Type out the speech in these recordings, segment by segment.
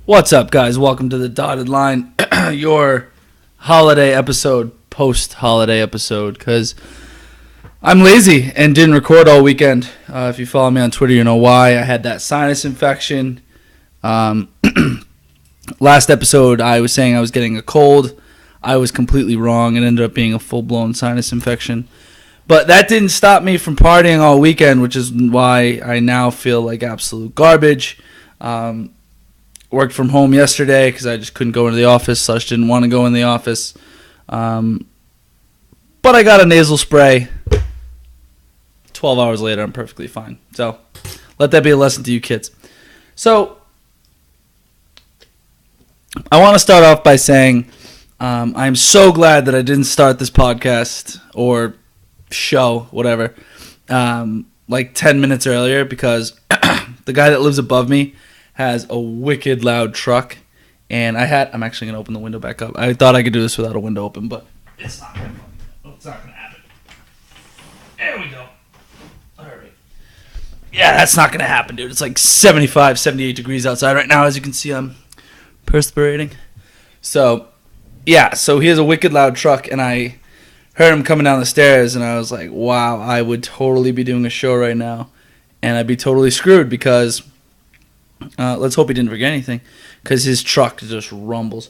What's up, guys? Welcome to the Dotted Line, your holiday episode, post-holiday episode, because I'm lazy and didn't record all weekend. If you follow me on Twitter, you know why. I had that sinus infection. Last episode, I was saying I was getting a cold. I was completely wrong. It ended up being a full-blown sinus infection. But that didn't stop me from partying all weekend, which is why I now feel like absolute garbage. Worked from home yesterday because I just couldn't go into the office. So I just didn't want to go in the office. But I got a nasal spray. 12 hours later, I'm perfectly fine. So let that be a lesson to you kids. So I want to start off by saying I'm so glad that I didn't start this podcast or show, whatever, like 10 minutes earlier, because the guy that lives above me has a wicked loud truck, and I'm actually going to open the window back up. I thought I could do this without a window open, but it's not going to happen. There we go. All right. Yeah, that's not going to happen, dude. It's like 75, 78 degrees outside right now. As you can see, I'm perspirating. So, yeah, so he has a wicked loud truck, and I heard him coming down the stairs, and I was like, wow, I would totally be doing a show right now, and I'd be totally screwed because... let's hope he didn't forget anything, because his truck just rumbles.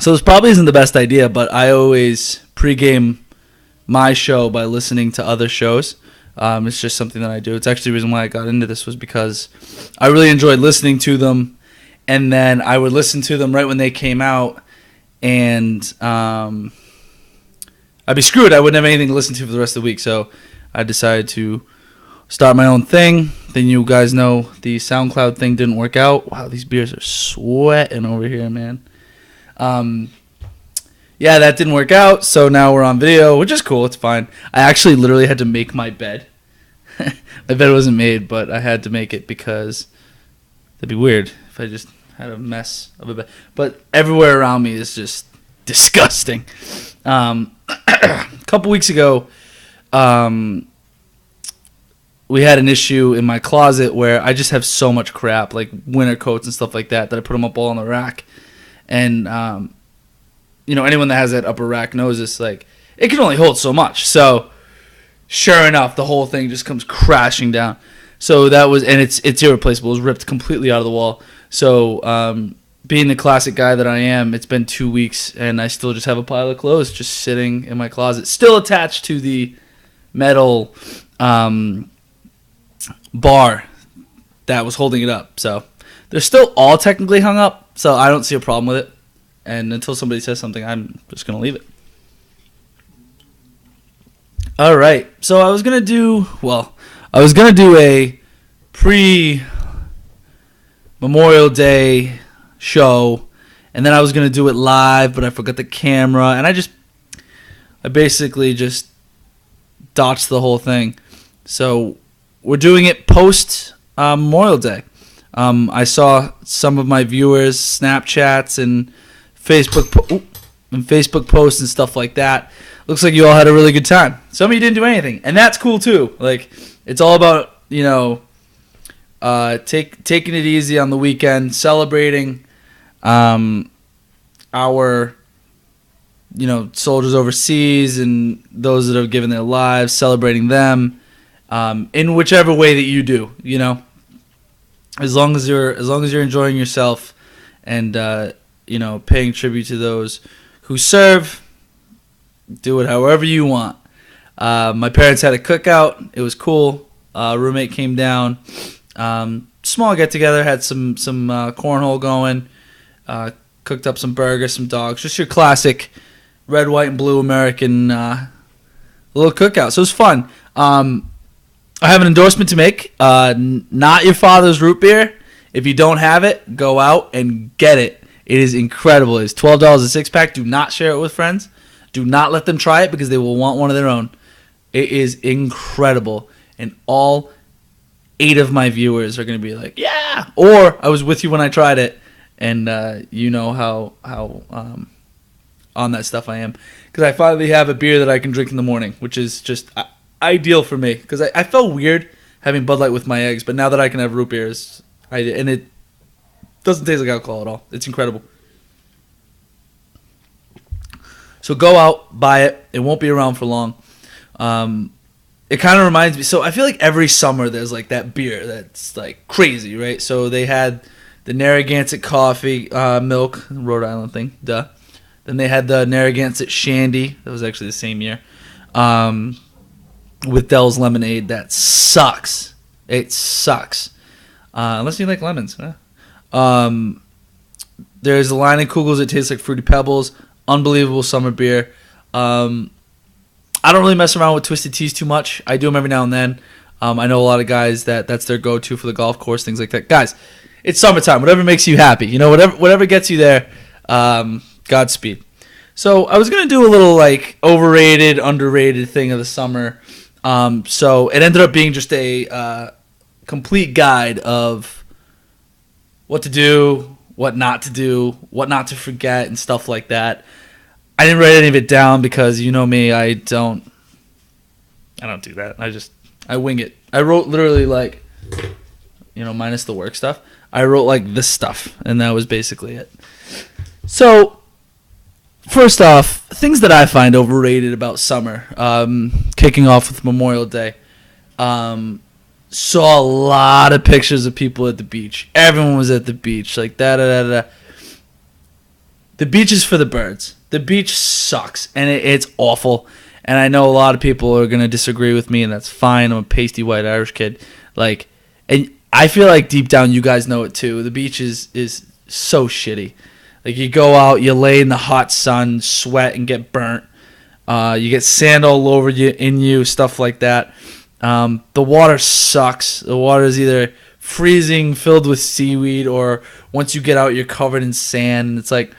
So this probably isn't the best idea, but I always pregame my show by listening to other shows. It's just something that I do. It's actually the reason why I got into this was because I really enjoyed listening to them, and then I would listen to them right when they came out, and I'd be screwed. I wouldn't have anything to listen to for the rest of the week, so I decided to start my own thing. Then you guys know the SoundCloud thing didn't work out. Wow, these beers are sweating over here, man. Yeah, that didn't work out, so now we're on video, which is cool. It's fine. I actually literally had to make my bed. My bed wasn't made, but I had to make it because that'd be weird if I just had a mess of a bed. But everywhere around me is just disgusting. A couple weeks ago, we had an issue in my closet where I just have so much crap, like winter coats and stuff like that I put them up all on the rack. And, anyone that has that upper rack knows this, like, it can only hold so much. So, sure enough, the whole thing just comes crashing down. So that was, and it's irreplaceable. It was ripped completely out of the wall. So, being the classic guy that I am, it's been 2 weeks, and I still just have a pile of clothes just sitting in my closet, still attached to the metal, bar that was holding it up. So they're still all technically hung up, so I don't see a problem with it. And until somebody says something, I'm just going to leave it. All right. So I was going to do a pre-Memorial Day show, and then I was going to do it live, but I forgot the camera, and I basically just dodged the whole thing. So we're doing it post Memorial Day. I saw some of my viewers' Snapchats and Facebook posts and stuff like that. Looks like you all had a really good time. Some of you didn't do anything, and that's cool too. Like, it's all about taking it easy on the weekend, celebrating our soldiers overseas and those that have given their lives, celebrating them. In whichever way that you do, as long as you're enjoying yourself and paying tribute to those who serve, do it however you want. My parents had a cookout. It was cool. Roommate came down. Small get together. Had some cornhole going. Cooked up some burgers, some dogs. Just your classic red, white, and blue American little cookout. So it was fun. I have an endorsement to make. Not Your Father's root beer. If you don't have it, go out and get it. It is incredible. It's $12 a six-pack. Do not share it with friends. Do not let them try it because they will want one of their own. It is incredible. And all 8 of my viewers are going to be like, yeah! Or I was with you when I tried it, and you know how on that stuff I am. Because I finally have a beer that I can drink in the morning, which is just... ideal for me because I felt weird having Bud Light with my eggs, but now that I can have root beers, And it doesn't taste like alcohol at all. It's incredible. So go out, buy it. It won't be around for long. It kind of reminds me. So I feel like every summer there's like that beer that's like crazy, right? So they had the Narragansett coffee milk, Rhode Island thing, duh. Then they had the Narragansett Shandy. That was actually the same year. With Dell's lemonade, that sucks. It sucks. Unless you like lemons. There's a line of Kugels that tastes like Fruity Pebbles. Unbelievable summer beer. I don't really mess around with Twisted Teas too much. I do them every now and then. I know a lot of guys that's their go-to for the golf course, things like that. Guys, it's summertime. Whatever makes you happy. You know, whatever gets you there, Godspeed. So I was going to do a little like overrated, underrated thing of the summer. So it ended up being just a complete guide of what to do, what not to do, what not to forget, and stuff like that. I didn't write any of it down because you know me, I don't do that. I wing it. I wrote literally like, minus the work stuff. I wrote like this stuff, and that was basically it. So, first off, things that I find overrated about summer, kicking off with Memorial Day. Saw a lot of pictures of people at the beach. Everyone was at the beach, like da-da-da-da. The beach is for the birds. The beach sucks, and it's awful. And I know a lot of people are going to disagree with me, and that's fine. I'm a pasty white Irish kid. And I feel like deep down you guys know it too. The beach is so shitty. Like, you go out, you lay in the hot sun, sweat, and get burnt. You get sand all over you, stuff like that. The water sucks. The water is either freezing, filled with seaweed, or once you get out, you're covered in sand. It's like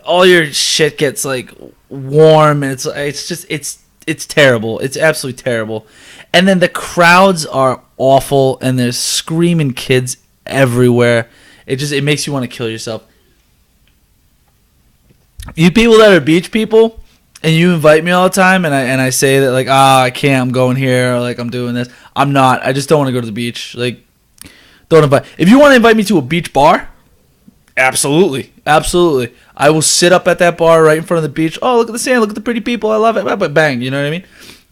all your shit gets like warm, and it's terrible. It's absolutely terrible. And then the crowds are awful, and there's screaming kids everywhere. It makes you want to kill yourself. You people that are beach people, and you invite me all the time, and I say that like, I can't, I'm going here, or like I'm doing this. I'm not. I just don't want to go to the beach. Like, don't invite. If you want to invite me to a beach bar, absolutely. I will sit up at that bar right in front of the beach. Oh, look at the sand. Look at the pretty people. I love it. Bang. You know what I mean?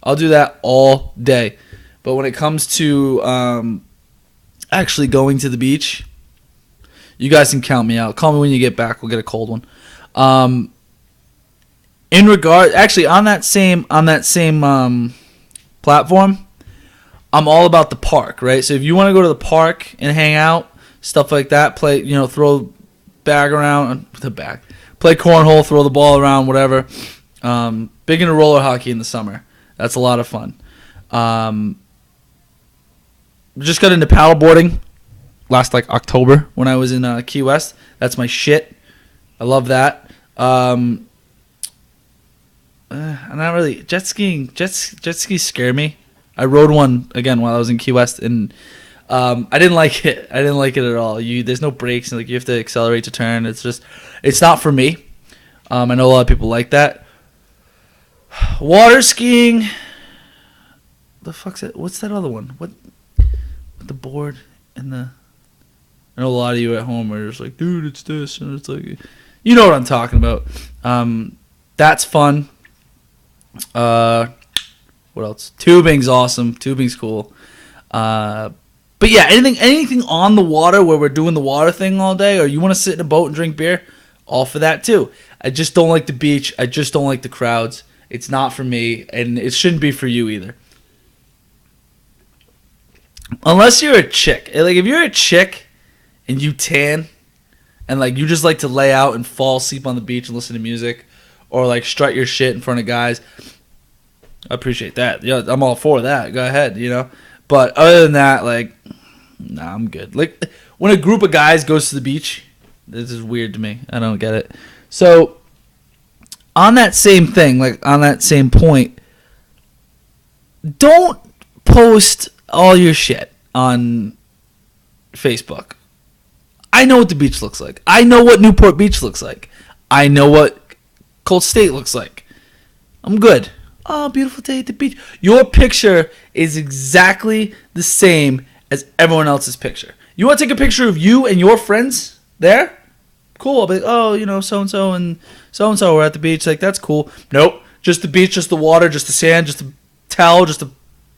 I'll do that all day. But when it comes to actually going to the beach, you guys can count me out. Call me when you get back. We'll get a cold one. In regard, actually, on that same platform, I'm all about the park, right? So if you want to go to the park and hang out, stuff like that, play, throw bag around, play cornhole, throw the ball around, whatever. Big into roller hockey in the summer. That's a lot of fun. Just got into paddleboarding last October when I was in Key West. That's my shit. I love that. I'm not really jet skiing. Jet skis scare me. I rode one again while I was in Key West, and I didn't like it. I didn't like it at all. There's no brakes, and you have to accelerate to turn. It's not for me. I know a lot of people like that. Water skiing. The fuck's it? What's that other one? What? With the board and the. I know a lot of you at home are just like, dude, it's this, and it's like, you know what I'm talking about. That's fun. What else? Tubing's awesome. Tubing's cool. But yeah, anything on the water where we're doing the water thing all day, or you want to sit in a boat and drink beer, all for that too. I just don't like the beach. I just don't like the crowds. It's not for me, and it shouldn't be for you either. Unless you're a chick. Like, if you're a chick and you tan, and like you just like to lay out and fall asleep on the beach and listen to music, or like strut your shit in front of guys, I appreciate that. Yeah, I'm all for that. Go ahead, But other than that, like, nah, I'm good. Like, when a group of guys goes to the beach, this is weird to me. I don't get it. So, on that same thing, like on that same point, don't post all your shit on Facebook. I know what the beach looks like. I know what Newport Beach looks like. I know what Cold State looks like. I'm good. Oh, beautiful day at the beach. Your picture is exactly the same as everyone else's picture. You want to take a picture of you and your friends there? Cool. I'll be like, oh, so and so were at the beach. Like, that's cool. Nope. Just the beach, just the water, just the sand, just the towel, just the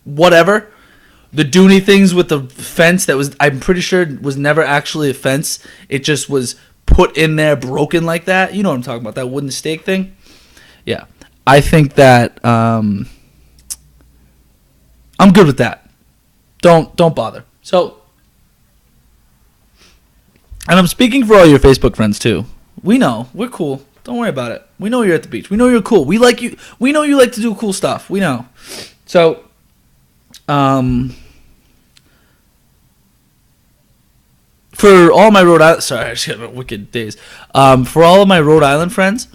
whatever. The Dooney things with the fence that was, I'm pretty sure, was never actually a fence. It just was put in there, broken like that. You know what I'm talking about, that wooden stake thing? Yeah. I think that I'm good with that. Don't bother. So, and I'm speaking for all your Facebook friends too. We know. We're cool. Don't worry about it. We know you're at the beach. We know you're cool. We like you. We know you like to do cool stuff. We know. So, for all my Rhode Island, sorry, I just got a wicked days. For all of my Rhode Island friends,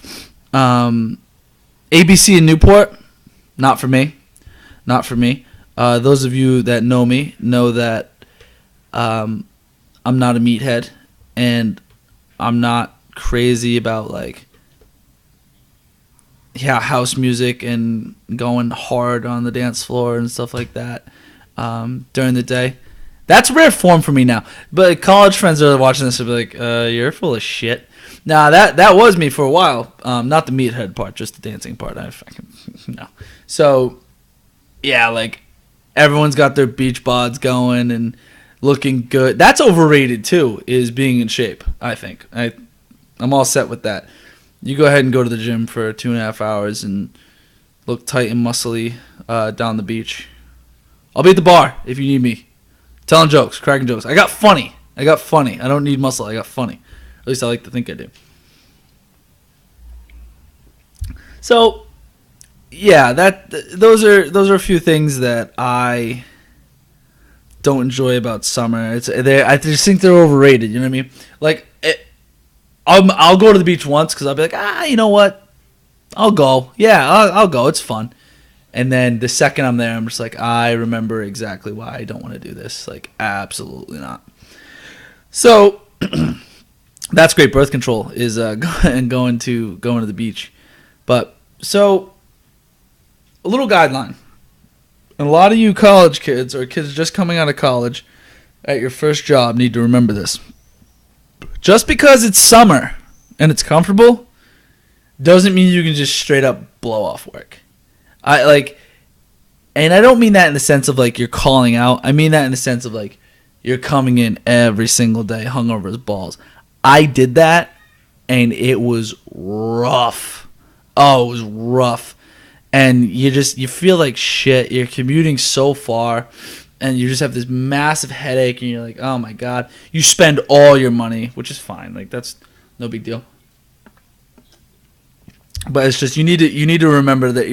ABC in Newport, not for me. Not for me. Those of you that know me know that I'm not a meathead, and I'm not crazy about house music and going hard on the dance floor and stuff like that during the day. That's rare form for me now. But college friends are watching this and be like, you're full of shit. Nah, that was me for a while. Not the meathead part, just the dancing part. No. So, yeah, everyone's got their beach bods going and looking good. That's overrated, too, is being in shape, I think. I'm all set with that. You go ahead and go to the gym for 2.5 hours and look tight and muscly down the beach. I'll be at the bar if you need me. Telling jokes, cracking jokes. I got funny. I don't need muscle. I got funny. At least I like to think I do. So, yeah, those are a few things that I don't enjoy about summer. I just think they're overrated. You know what I mean? I'll go to the beach once because I'll be like, you know what? I'll go. Yeah, I'll go. It's fun. And then the second I'm there, I'm just like, I remember exactly why I don't want to do this. Absolutely not. So that's great. Birth control is going to the beach. But so a little guideline. And a lot of you college kids or kids just coming out of college at your first job need to remember this. Just because it's summer and it's comfortable doesn't mean you can just straight up blow off work. And I don't mean that in the sense of you're calling out. I mean that in the sense of you're coming in every single day hungover as balls. I did that and it was rough. Oh, it was rough. And you feel like shit. You're commuting so far and you just have this massive headache and you're like, oh my God. You spend all your money, which is fine. That's no big deal. But it's just you need to remember that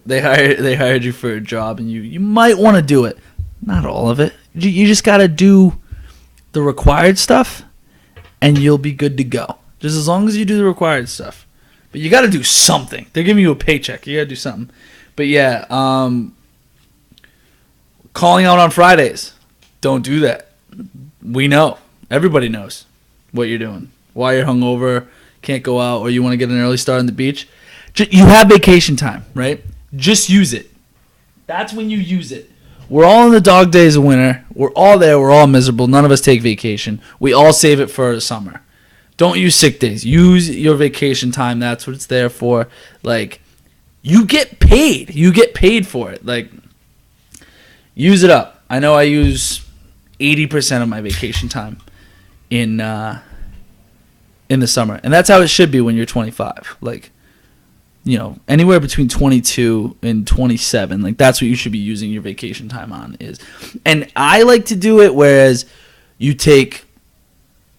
they hired you for a job and you might want to do it. Not all of it. You just got to do the required stuff and you'll be good to go. Just as long as you do the required stuff. But you got to do something. They're giving you a paycheck. You got to do something. But yeah, calling out on Fridays. Don't do that. We know. Everybody knows what you're doing. Why you're hungover, can't go out, or you want to get an early start on the beach. You have vacation time, right? Just use it. That's when you use it. We're all in the dog days of winter. We're all there. We're all miserable. None of us take vacation. We all save it for the summer. Don't use sick days. Use your vacation time. That's what it's there for. You get paid. You get paid for it. Use it up. I know I use 80% of my vacation time in the summer. And that's how it should be when you're 25. Anywhere between 22 and 27. That's what you should be using your vacation time on is. And I like to do it whereas you take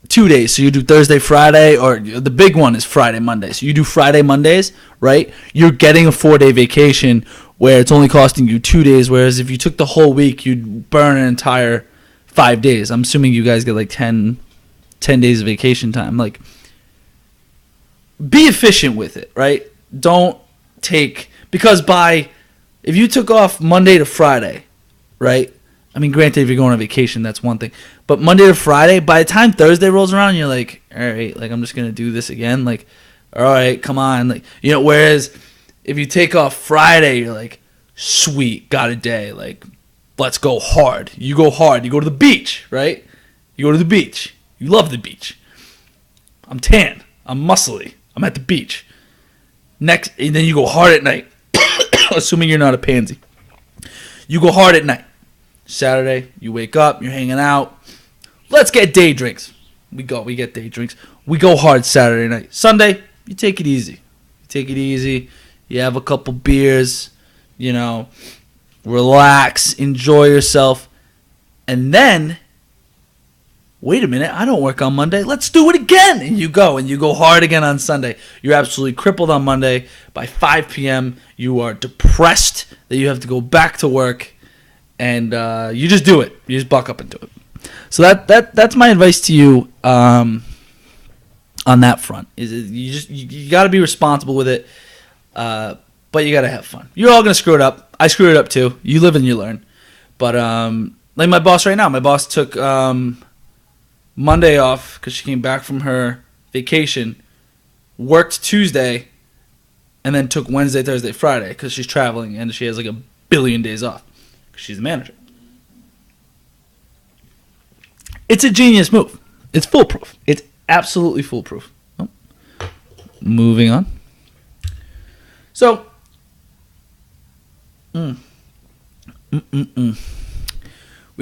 2 days. So you do Thursday, Friday, or the big one is Friday, Monday. So you do Friday, Mondays, right? You're getting a 4-day vacation where it's only costing you 2 days. Whereas if you took the whole week, you'd burn an entire 5 days. I'm assuming you guys get 10 days of vacation time. Be efficient with it, right? Don't take, because if you took off Monday to Friday, right? I mean, granted, if you're going on vacation, that's one thing. But Monday to Friday, by the time Thursday rolls around, you're like, all right, I'm just going to do this again. All right, come on. Whereas if you take off Friday, you're like, sweet, got a day. let's go hard. You go hard. You go to the beach, right? You go to the beach. You love the beach. I'm tan. I'm muscly. I'm at the beach. Next, and then you go hard at night. Assuming you're not a pansy. You go hard at night. Saturday, you wake up, you're hanging out. Let's get day drinks. We get day drinks. We go hard Saturday night. Sunday, you take it easy. You have a couple beers, relax, enjoy yourself. And then, wait a minute, I don't work on Monday. Let's do it again. And you go hard again on Sunday. You're absolutely crippled on Monday. By 5 p.m., you are depressed that you have to go back to work. And you just do it. You just buck up and do it. So that's my advice to you on that front. You got to be responsible with it, but you got to have fun. You're all gonna screw it up. I screwed it up too. You live and you learn. But like my boss right now, my boss took Monday off because she came back from her vacation, worked Tuesday, and then took Wednesday, Thursday, Friday because she's traveling and she has like a billion days off because she's the manager. It's a genius move. It's foolproof. It's absolutely foolproof. Oh. Moving on. So, we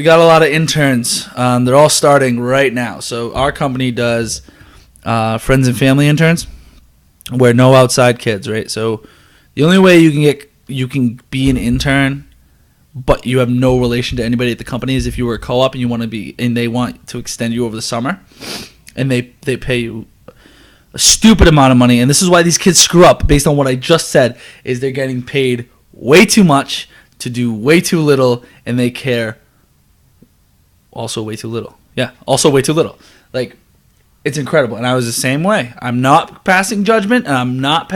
got a lot of interns. They're all starting right now. So our company does friends and family interns, where no outside kids, right? So the only way you can be an intern, but you have no relation to anybody at the company, is if you were a co-op and they want to extend you over the summer, and they pay you a stupid amount of money. And this is why these kids screw up, based on what I just said, is they're getting paid way too much to do way too little, and they care also way too little. Yeah, also way too little. Like, it's incredible. And I was the same way. I'm not passing judgment, and I'm not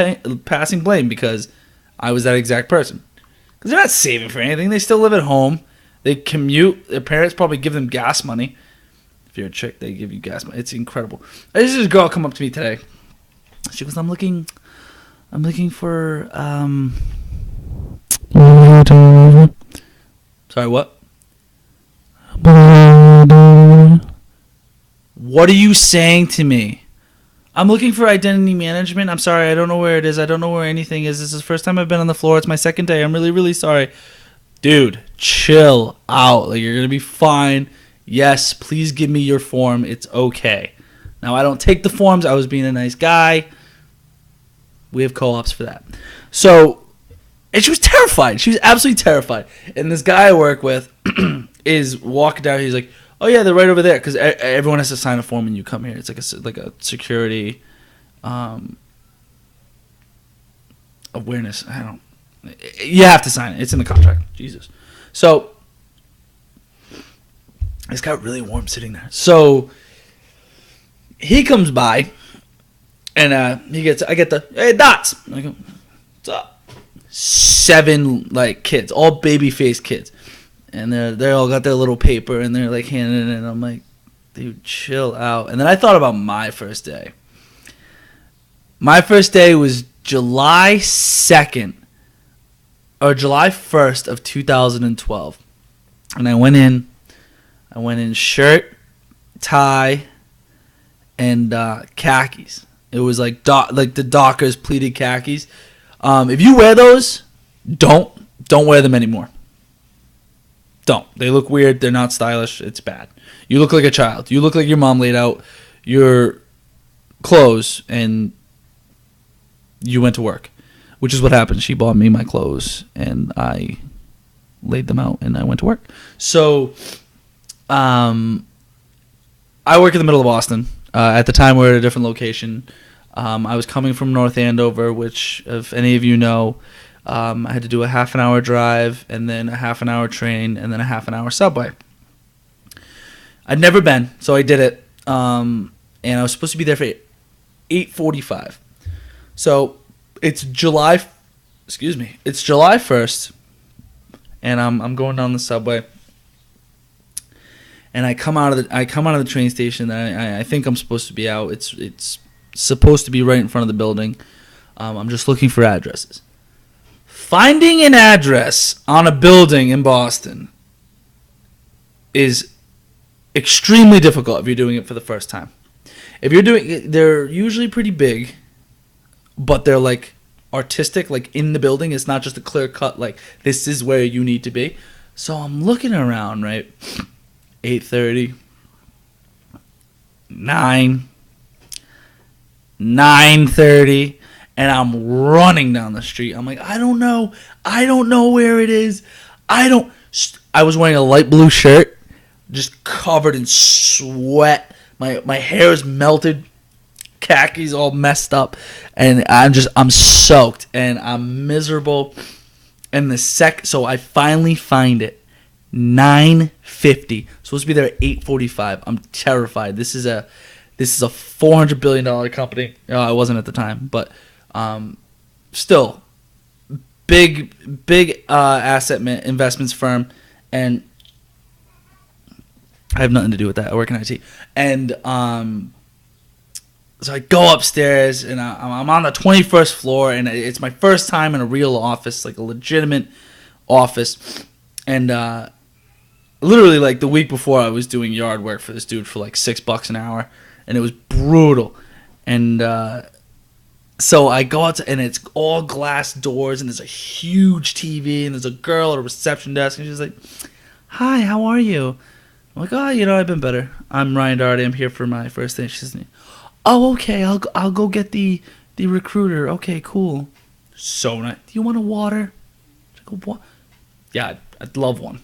passing blame, because I was that exact person. Because they're not saving for anything. They still live at home. They commute. Their parents probably give them gas money. If you're a chick, they give you gas money. It's incredible. This girl come up to me today. She goes, I'm looking for, sorry, what? What are you saying to me? I'm looking for identity management. I'm sorry, I don't know where it is. I don't know where anything is. This is the first time I've been on the floor. It's my second day. I'm really, really sorry. Dude, chill out. Like, you're going to be fine. Yes, please give me your form. It's okay. Now, I don't take the forms. I was being a nice guy. We have co-ops for that. So, and she was terrified. She was absolutely terrified. And this guy I work with is walking down. He's like, oh, yeah, they're right over there, because everyone has to sign a form when you come here. It's like a security awareness. You have to sign it. It's in the contract. Jesus. So it's got really warm sitting there. So he comes by, and I get the, hey, Dots. I go, what's up? 7 kids, all baby-faced kids. And they all got their little paper, and they're handing it. And I'm like, dude, chill out. And then I thought about my first day. My first day was July 2nd or July 1st of 2012. And I went in shirt, tie, and khakis. It was like the Dockers pleated khakis. If you wear those, don't wear them anymore. Don't. They look weird. They're not stylish. It's bad. You look like a child. You look like your mom laid out your clothes and you went to work, which is what happened. She bought me my clothes and I laid them out and I went to work. So I work in the middle of Boston. At the time, we were at a different location. I was coming from North Andover, which, if any of you know, I had to do a half an hour drive and then a half an hour train and then a half an hour subway. I'd never been, so I did it. And I was supposed to be there for 8:45. So it's July 1st, and I'm going down the subway. And I come out of the train station that I think I'm supposed to be out. It's supposed to be right in front of the building. I'm just looking for addresses. Finding an address on a building in Boston is extremely difficult if you're doing it for the first time. If you're doing it, they're usually pretty big, but they're like artistic, like in the building. It's not just a clear cut, like this is where you need to be. So I'm looking around, right? 8:30, 9:30, and I'm running down the street. I'm like, I don't know where it is. I was wearing a light blue shirt, just covered in sweat. My hair is melted, khakis all messed up, and I'm soaked and I'm miserable. And so I finally find it. 9:50. Supposed to be there at 8:45. I'm terrified. This is a $400 billion company. I wasn't at the time, but still big asset investments firm, and I have nothing to do with that. I work in IT, and so I go upstairs, and I'm on the 21st floor, and it's my first time in a real office, like a legitimate office, and literally like the week before I was doing yard work for this dude for like $6 an hour, and it was brutal, and so I go out and it's all glass doors, and there's a huge TV, and there's a girl at a reception desk, and she's like, "Hi, how are you?" I'm like, "Oh, I've been better. I'm Ryan Doherty. I'm here for my first thing." She's like, "Oh, okay. I'll go get the recruiter. Okay, cool." So nice. Do you want a water? I go, what? Yeah, I'd love one.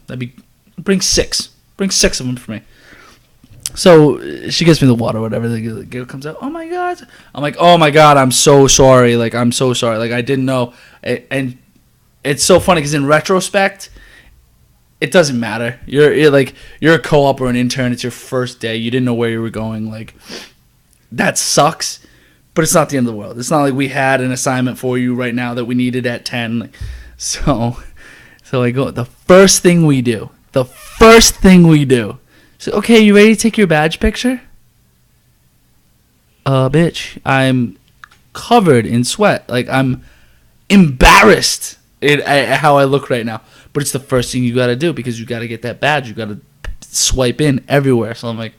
Bring 6. Bring 6 of them for me. So she gives me the water, whatever. The girl comes out. "Oh my God!" I'm like, "Oh my God! I'm so sorry. Like, I'm so sorry. Like, I didn't know." And it's so funny because in retrospect, it doesn't matter. You're a co-op or an intern. It's your first day. You didn't know where you were going. Like, that sucks, but it's not the end of the world. It's not like we had an assignment for you right now that we needed at 10. So I go. The first thing we do. So, "Okay, you ready to take your badge picture?" Bitch, I'm covered in sweat. Like, I'm embarrassed at how I look right now. But it's the first thing you got to do because you got to get that badge. You got to swipe in everywhere. So I'm like,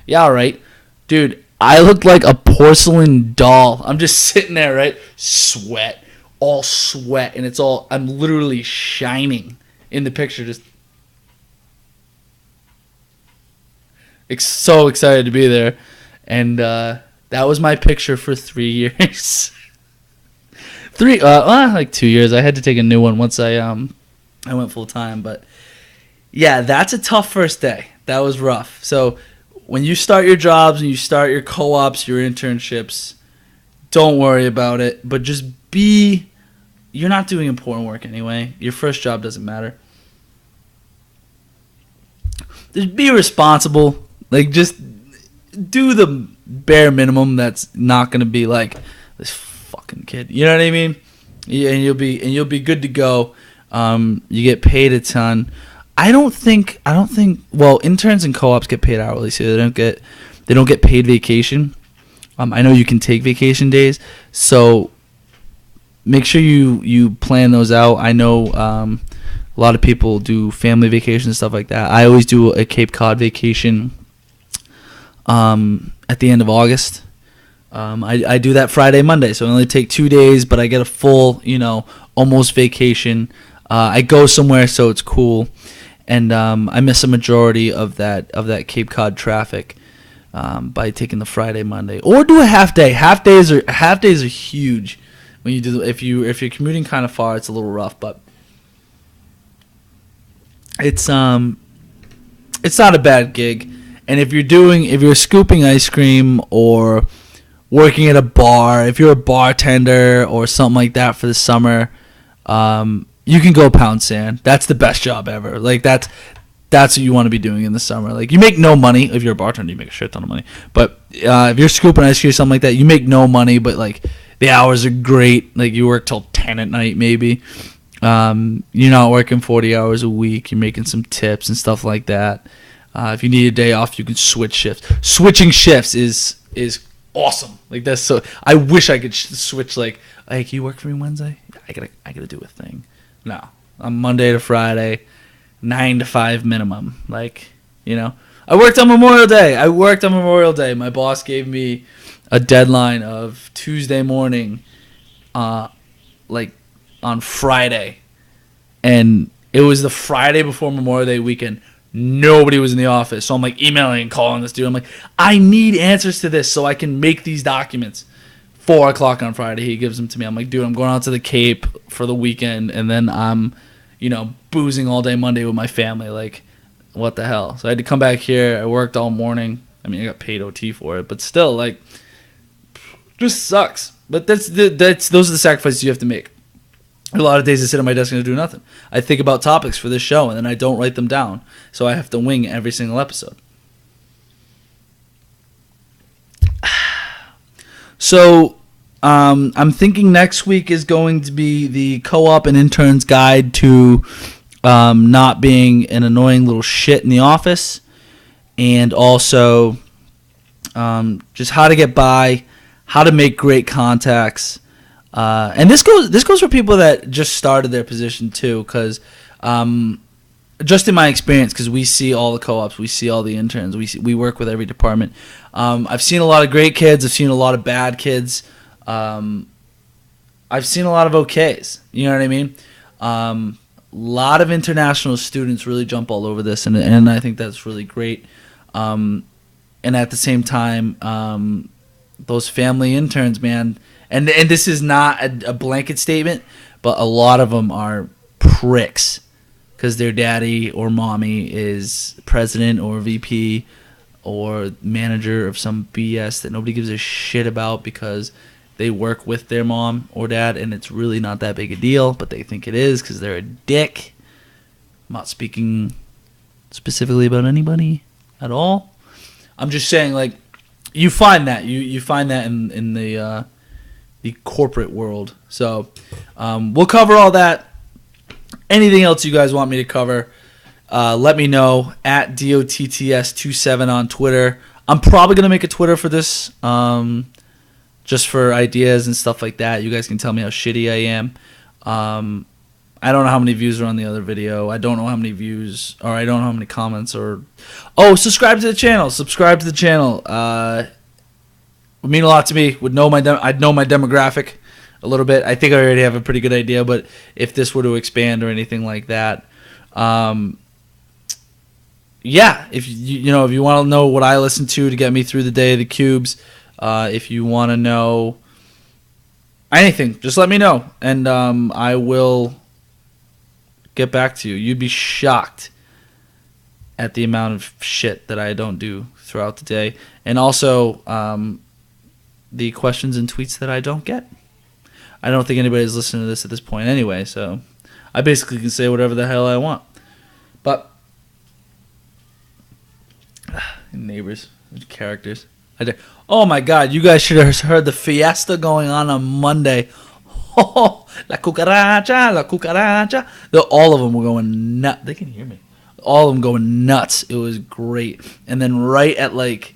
"Yeah, all right." Dude, I looked like a porcelain doll. I'm just sitting there, right? All sweat. And I'm literally shining in the picture. Just so excited to be there. And that was my picture for 3 years. Like 2 years. I had to take a new one once I went full time. But yeah, that's a tough first day. That was rough. So when you start your jobs and you start your co-ops, your internships, don't worry about it. But just you're not doing important work anyway. Your first job doesn't matter. Just be responsible. Like, just do the bare minimum. That's not going to be like this fucking kid. You know what I mean? Yeah, and you'll be good to go. You get paid a ton. I don't think. Well, interns and co-ops get paid hourly, so they don't get paid vacation. I know you can take vacation days, so make sure you plan those out. I know a lot of people do family vacations and stuff like that. I always do a Cape Cod vacation at the end of August. I do that Friday, Monday, so I only take 2 days, but I get a full, almost vacation. I go somewhere, so it's cool, and I miss a majority of that Cape Cod traffic by taking the Friday, Monday, or do a half day. Half days are huge when you do. If you're commuting kind of far, it's a little rough, but it's not a bad gig. And if you're scooping ice cream or working at a bar, if you're a bartender or something like that for the summer, you can go pound sand. That's the best job ever. Like, that's what you want to be doing in the summer. Like, you make no money. If you're a bartender, you make a shit ton of money. But if you're scooping ice cream or something like that, you make no money, but like the hours are great. Like, you work till 10 at night maybe. You're not working 40 hours a week. You're making some tips and stuff like that. If you need a day off, you can switch shifts. Switching shifts is awesome. Like, that's so. I wish I could switch. Like, hey, can you work for me Wednesday? I gotta do a thing. No, I'm Monday to Friday, 9 to 5 minimum. Like, You know, I worked on Memorial Day. My boss gave me a deadline of Tuesday morning, like on Friday, and it was the Friday before Memorial Day weekend. Nobody was in the office, so I'm like emailing and calling this dude. I'm like, I need answers to this so I can make these documents. 4:00 on Friday, he gives them to me. I'm like, dude, I'm going out to the Cape for the weekend, and then I'm, boozing all day Monday with my family. Like, what the hell? So I had to come back here. I worked all morning. I mean, I got paid OT for it, but still, like, just sucks. But those are the sacrifices you have to make. A lot of days I sit at my desk and I do nothing. I think about topics for this show, and then I don't write them down. So I have to wing every single episode. So I'm thinking next week is going to be the co-op and intern's guide to not being an annoying little shit in the office, and also just how to get by, how to make great contacts. And this goes for people that just started their position too, because just in my experience, because we see all the co-ops, we see all the interns, we work with every department. I've seen a lot of great kids. I've seen a lot of bad kids. I've seen a lot of OKs. You know what I mean? A lot of international students really jump all over this, and I think that's really great. And at the same time, those family interns, man. And this is not a blanket statement, but a lot of them are pricks because their daddy or mommy is president or VP or manager of some BS that nobody gives a shit about because they work with their mom or dad, and it's really not that big a deal, but they think it is because they're a dick. I'm not speaking specifically about anybody at all. I'm just saying, like, you find that. You find that in the corporate world. So we'll cover all that. Anything else you guys want me to cover, let me know at DOTTS27 on Twitter. I'm probably going to make a Twitter for this just for ideas and stuff like that. You guys can tell me how shitty I am. I don't know how many views are on the other video. I don't know how many views, or I don't know how many comments, or... Oh, subscribe to the channel. Would mean a lot to me. I'd know my demographic a little bit. I think I already have a pretty good idea, but if this were to expand or anything like that, yeah. If if you want to know what I listen to get me through the day of the cubes, if you want to know anything, just let me know, and I will get back to you. You'd be shocked at the amount of shit that I don't do throughout the day, and also the questions and tweets that I don't get. I don't think anybody's listening to this at this point anyway, so I basically can say whatever the hell I want. But neighbors, characters. Oh my God, you guys should have heard the fiesta going on Monday. Oh, la cucaracha. All of them were going nuts. They can hear me. All of them going nuts. It was great. And then right at like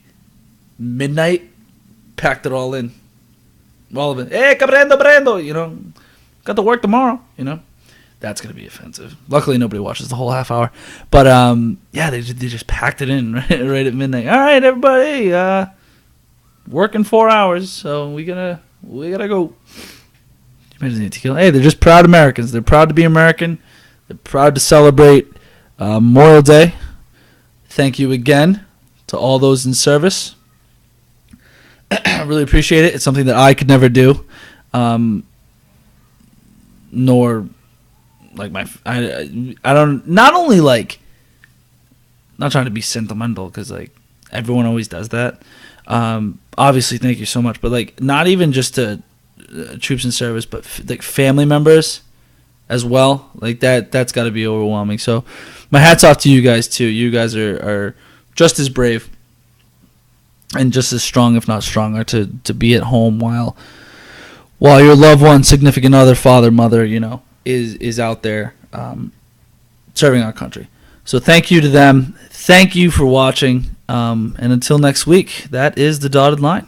midnight, packed it all in. All of it. Hey, prendo. Got to work tomorrow. That's going to be offensive. Luckily, nobody watches the whole half hour. But, yeah, they just packed it in right at midnight. All right, everybody. Working 4 hours, so we gotta go. Hey, they're just proud Americans. They're proud to be American. They're proud to celebrate Memorial Day. Thank you again to all those in service. I really appreciate it. It's something that I could never do, nor like I don't. Not only like, not trying to be sentimental because like everyone always does that. Obviously, thank you so much, but like not even just to troops in service, but like family members as well. Like that's got to be overwhelming. So my hat's off to you guys too. You guys are just as brave and just as strong, if not stronger, to be at home while your loved one, significant other, father, mother, is out there serving our country. So thank you to them. Thank you for watching. And until next week, that is the Dotted Line.